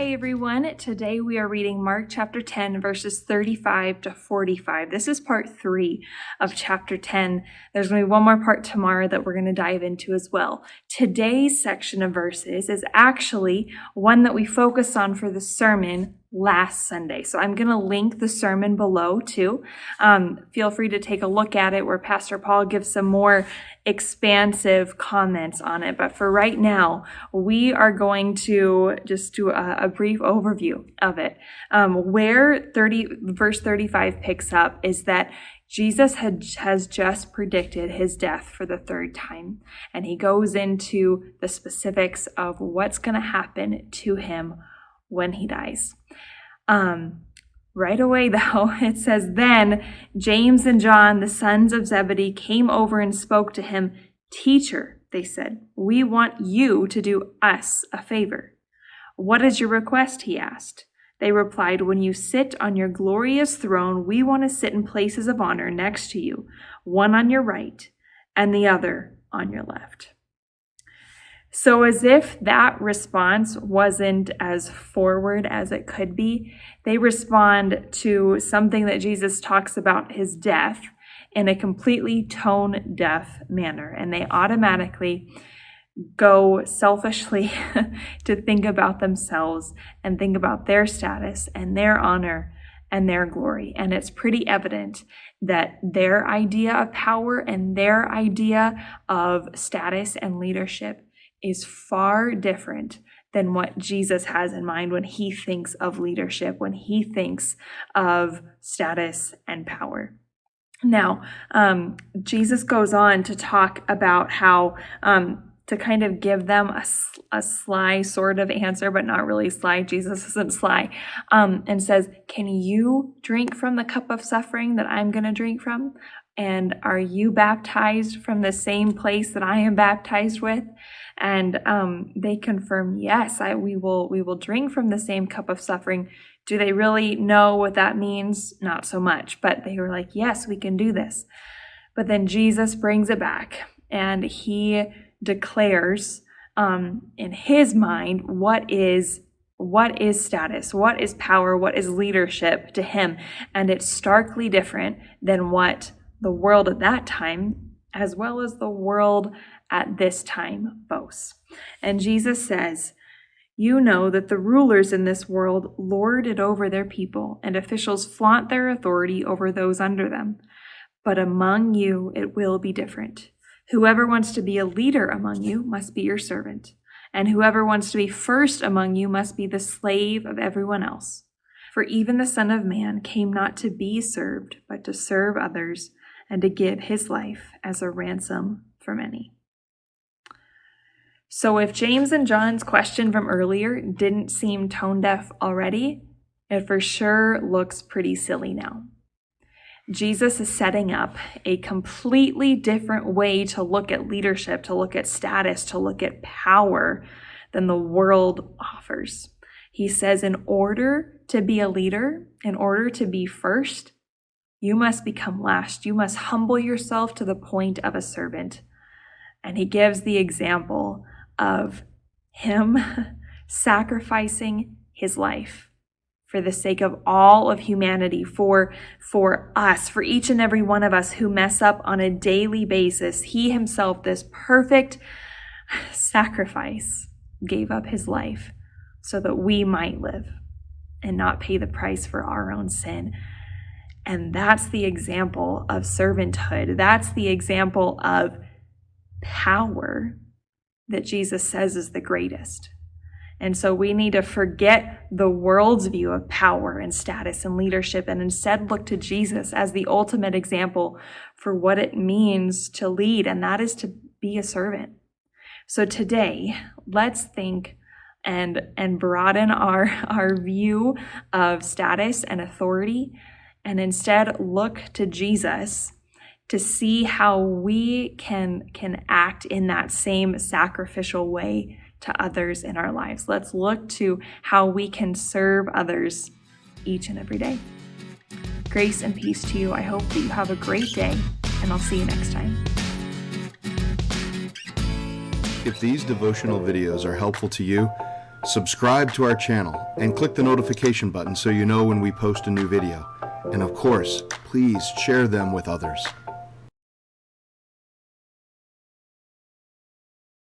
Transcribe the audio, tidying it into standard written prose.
Hey everyone, today we are reading Mark chapter 10 verses 35 to 45. This is part 3 of chapter 10. There's going to be one more part tomorrow that we're going to dive into as well. Today's section of verses is actually one that we focused on for the sermon last Sunday. So I'm going to link the sermon below too. Feel free to take a look at it where Pastor Paul gives some more expansive comments on it. But for right now, we are going to just do a brief overview of it. Where verse 35 picks up is that Jesus has just predicted his death for the third time, and he goes into the specifics of what's going to happen to him when he dies. Right away, though, it says, Then James and John, the sons of Zebedee, came over and spoke to him. Teacher, they said, we want you to do us a favor. What is your request? He asked. They replied, When you sit on your glorious throne, we want to sit in places of honor next to you, one on your right and the other on your left. So as if that response wasn't as forward as it could be, they respond to something that Jesus talks about his death in a completely tone-deaf manner. And they automatically go selfishly to think about themselves and think about their status and their honor and their glory. And it's pretty evident that their idea of power and their idea of status and leadership is far different than what Jesus has in mind when he thinks of leadership, when he thinks of status and power. Now, Jesus goes on to talk about how to kind of give them a sly sort of answer, but not really sly. Jesus isn't sly, and says, Can you drink from the cup of suffering that I'm going to drink from? And are you baptized from the same place that I am baptized with? And they confirm, yes, we will drink from the same cup of suffering. Do they really know what that means? Not so much, but they were like, yes, we can do this. But then Jesus brings it back and he declares in his mind what is status, what is power, what is leadership to him. And it's starkly different than what the world at that time, as well as the world at this time, boasts. And Jesus says, You know that the rulers in this world lord it over their people, and officials flaunt their authority over those under them. But among you it will be different. Whoever wants to be a leader among you must be your servant, and whoever wants to be first among you must be the slave of everyone else. For even the Son of Man came not to be served, but to serve others, and to give his life as a ransom for many. So if James and John's question from earlier didn't seem tone deaf already, it for sure looks pretty silly now. Jesus is setting up a completely different way to look at leadership, to look at status, to look at power than the world offers. He says, in order to be a leader, in order to be first, you must become last. You must humble yourself to the point of a servant. And he gives the example of him sacrificing his life for the sake of all of humanity, for us, for each and every one of us who mess up on a daily basis. He himself, this perfect sacrifice, gave up his life so that we might live and not pay the price for our own sin. And that's the example of servanthood. That's the example of power that Jesus says is the greatest. And so we need to forget the world's view of power and status and leadership and instead look to Jesus as the ultimate example for what it means to lead, and that is to be a servant. So today, let's think and broaden our view of status and authority, and instead look to Jesus to see how we can act in that same sacrificial way to others in our lives. Let's look to how we can serve others each and every day. Grace and peace to you. I hope that you have a great day, and I'll see you next time. If these devotional videos are helpful to you, Subscribe to our channel and click the notification button so you know when we post a new video. And of course, please share them with others.